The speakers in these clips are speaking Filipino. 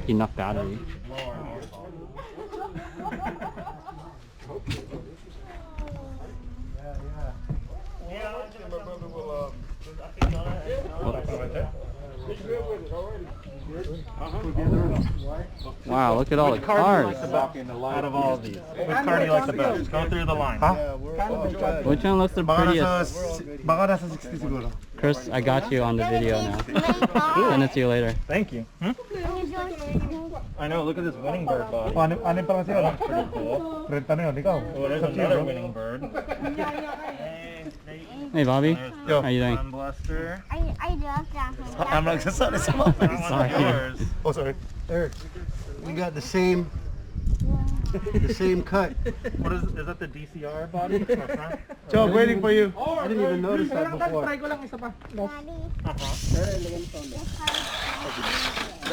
enough battery. Wow, look at all the cars. Out of all of these, which car do you like the best? Go through the line. Which one looks the prettiest? Baka nasa 60 siguro. Chris, I got you on the video now. Send it to you later. Thank you. I know, look at this winning bird body. Anim pa lang siya, no? Pretty cool. Renta na yun, ikaw. Oh, there's another winning bird. Hey Bobby, Yo. how you doing? Sun Blaster. I love that. I'm nagsasali sa mga That one's Sorry. yours. Oh, sorry. Eric, we got the same cut. What is that the DCR body? Or front? Joe, waiting for you. I didn't even notice that before. Daddy.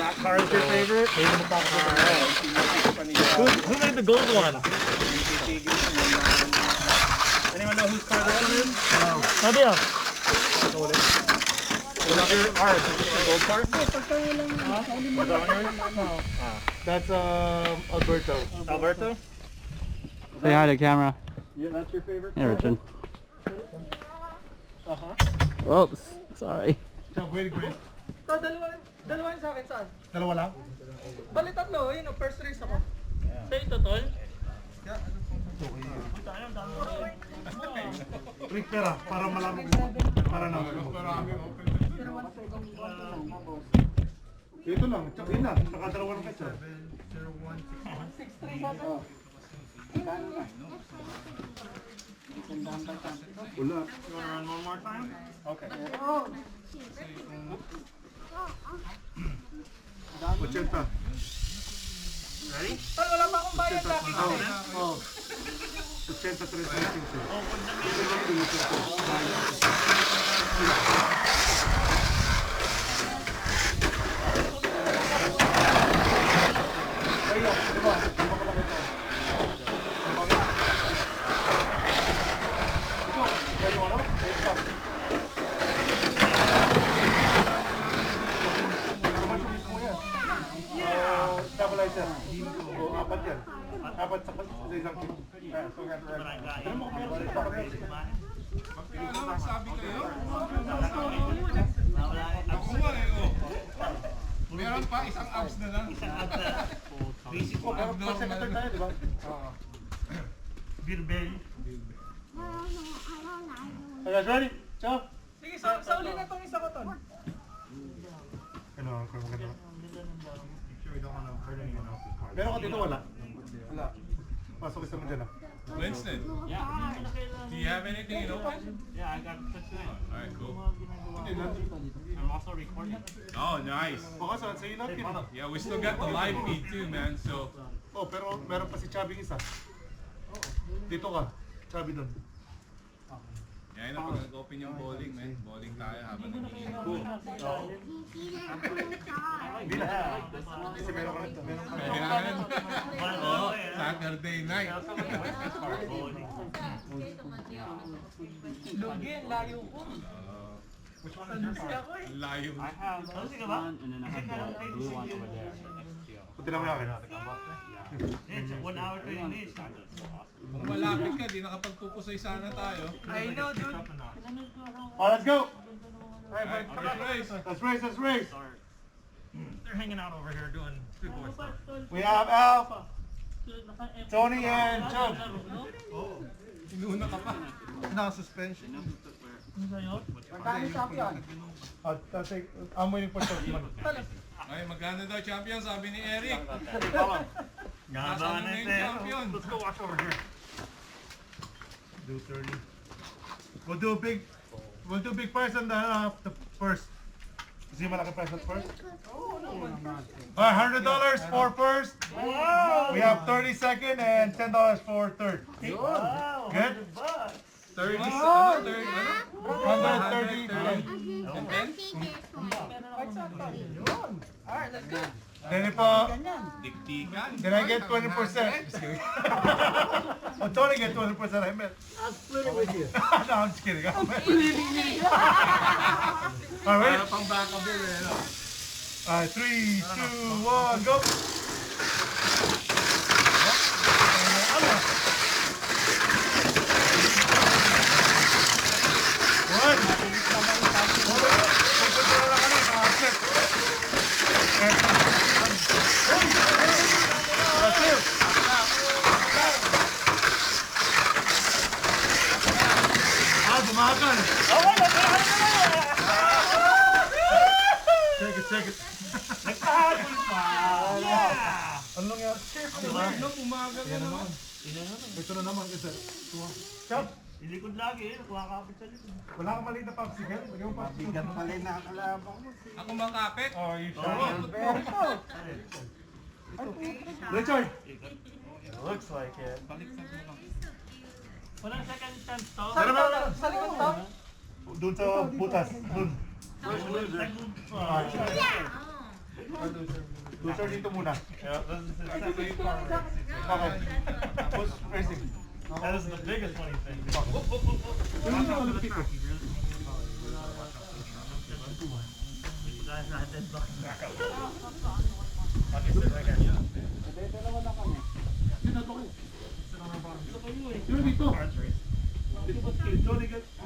That car is your favorite? Alright. Who made the gold one? Anyone know whose car that one is? No. Idea. Ours. Is this the gold car? Was that one yours? No. That's Alberto. Alberto? Say hi to the camera. Yeah, that's your favorite. Hey Richard. Oops, sorry. Joe, waiting for you. Dalawa yun sa akin, saan? Dalawa lang? Bali tatlo, yun o, first race ako. Sa ito, tol? Rick, pera, para malaman ko. Para naman ko. Ito lang, yun lang. Saka dalawa lang kayo. 6-3 sa akin. Wala. You want to run one more time? Okay. 80. Ready? Tol, wala pa akong bayad lagi kasi. Oh. 83 cents. Stabilizer. Apat yan. Apat sa isang kilo. Meron pa isang abs na lang. Basic Oh, pero pa secretary tayo, di ba? Birbel. Hey guys, ready? Ciao. Sige, sa uli na itong isa ko, tol. Ano, kung maganda. Meron ka dito, wala? Wala. Pasok isa mo dyan ah. Winston, do you have anything in open? Yeah, I got this in. Alright, cool. I'm also recording. Oh, nice. Baka saan sa'yo natin. Yeah, we still got the live feed too, man. So, Oh, pero meron pa si Chubby isa. Dito ka. Chubby doon. yeah, na pag nag-open yung bowling, man. Bowling tayo habang nag-iinit. Hindi na. Kasi meron ka nito. Meron ka nito. Kailangan. Oh, Saturday night. Lugin, layo ko. Which one is your car? Layo. I have this one and then I have the blue one over there. Puti lang mo yakin. It's 1 hour 20 minutes. Kung malapit ka, di nakapagpupusay sana tayo. I know, dude. Oh, let's go! Alright, first race. Let's race, let's race! They're hanging out over here doing good boy stuff. We have Alf, Tony, and Chub. Inuna ka pa. Naka-suspension. Magkano champion? I'm waiting for Chub. Ay, magkano daw champion, sabi ni Eric. Ganabangan na yung champion. Let's go watch over here. Do 30. We'll do big prize on the first. Is he malaki prize on first? $100 for first. Wow! We have 30 second and $10 for third. Wow! Good? 30, ano? 30, ano? 130. And then? Alright, let's go. Then if Diktikan. then I get 20%. Just kidding. Oh, Tony get 20%. I meant. I'll split it with you. No, I'm just kidding. All right, ready? Para pang backup yun, eh, no? Alright, 3, 2, 1, go! Bumagal! Check it. Nagpahabol pa! Yeah! Ano nangyari? Ano, bumagal na naman. Ito na naman isa. Chop! Ilikod lagi eh, nakakapit sa likod. Wala kang maliit na popsicle? Lagyan mo popsicle. Bigat pala yung nakakalabang mo. Ako makapit. Oh, you sure? Alberto! Richard! Looks like it. Walang second chance to. Sa likod to? Doon sa butas. Doon. Loser dito muna. Okay. Push racing. That is the biggest funny thing. Sino dito?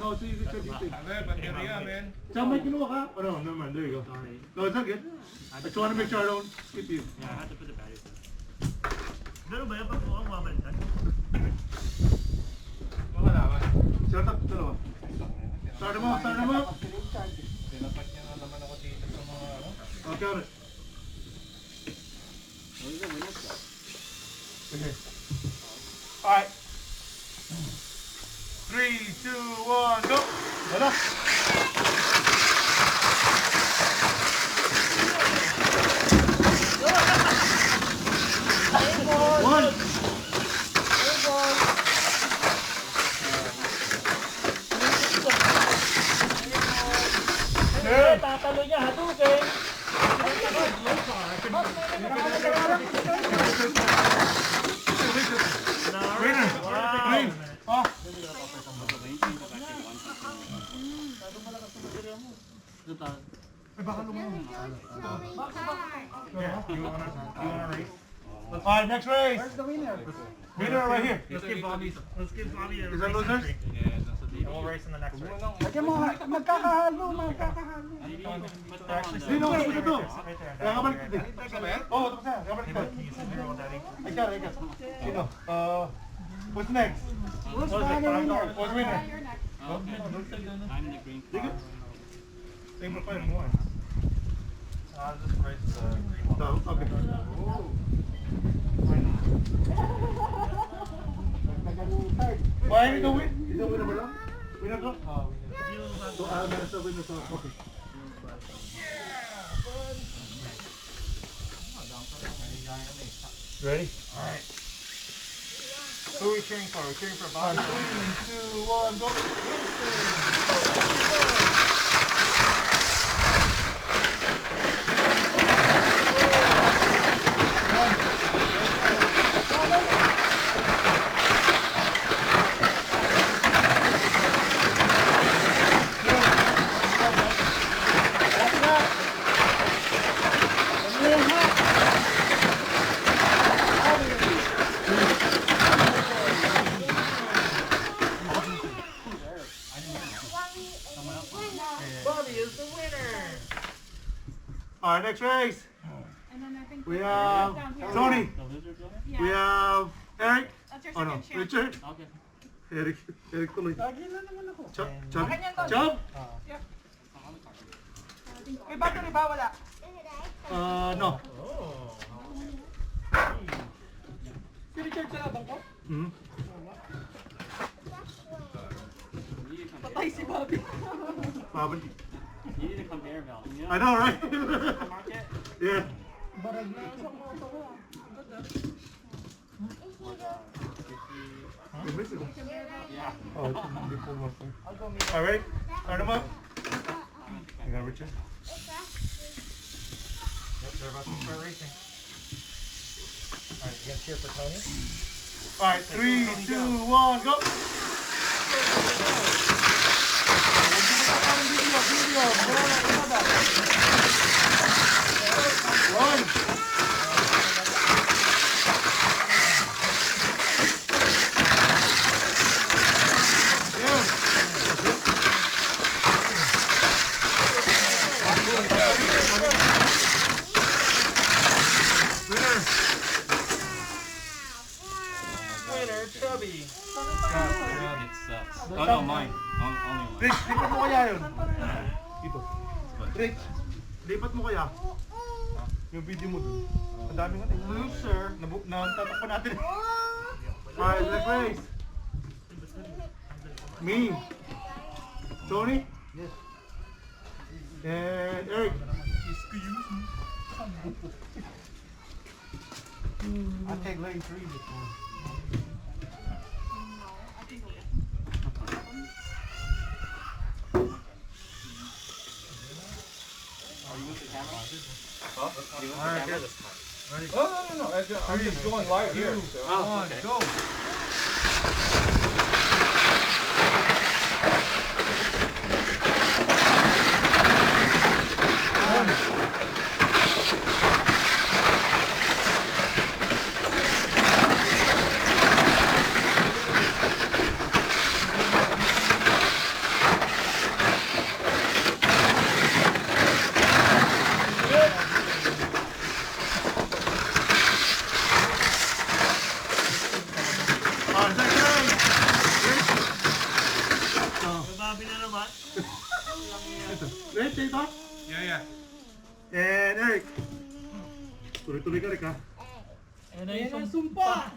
No, so you can dito. Baterya, men. Saan may kinuha ka? Oh no, never mind. There you go. No, it's not good. I just want to make sure I don't skip you. Yeah, I had to put the batteries in. Ganun ba yan? Pag buwang mabalitan? Makalaman. Shut up, dalawa. Start them up. Tinapat niya na naman ako dito sa mga ano. Okay, on it. Okay. Alright. 3, 2, 1, go! Wala! One! Tatalo niya, hatukin! Winner! Green! Oh! Ay, baka lumang. You wanna race? Alright, next race! Where's the winner? Winner right here. Let's give Bobby a Is that race losers? entry. Yeah, nasa And dito. we'll race in the next race. Lagyan mo, magkakahalo. Sino ang ito to? Right there. Kaya kabalik ito. Oo, tapos na. Kabalik ito. Can you sit there while Daddy? Ay, ka. Sino? What's next? Who's the winner? Who's winner? I'm the green car. Same for 5 more. I'll just race the green one. So, okay. Why are you the win? Is the winner ba lang? Winner ko? So, meron sa winner sa... Okay. Ready? Alright. Who are we cheering for? We're cheering for Bobby. 3, 2, 1, go! Bobby is the winner! Alright, next race. We have Tony. We have Eric. That's your Oh no, second chance. Richard. Okay. Eric tuloy. Lagi na naman ako. Chubb? May battery ba? Wala. No. Oh. Si Richard sa labang ko? Hmm. Patay si Bobby. Babalik. You need a conveyor belt. You know, I know, right? market? Yeah. Barag na sa moto ko. You missed it. Yeah. Oh, it's a big one. All right, start them up. I got Richard. Yep, they're about to start racing. Alright, you guys cheer for Tony? All right, 3, 2, 1, go. Winner, Chubby. It sucks. Oh no, mine. Only mine. Rick, lipat mo kaya yun. Dito. Rick, lipat mo kaya. Yung video mo dun. Ang daming ano. Loser. Natatakpan natin. Alright, let's race. Me. Tony? Yes. And Eric. I take lane 3 this one. Alright, good. Oh, no. I'm just going live here. So. One, go. Rick, dito? Yeah. And Eric. Tuloy-tuloy ka, Rick, ha? Ayan na yung sumpa.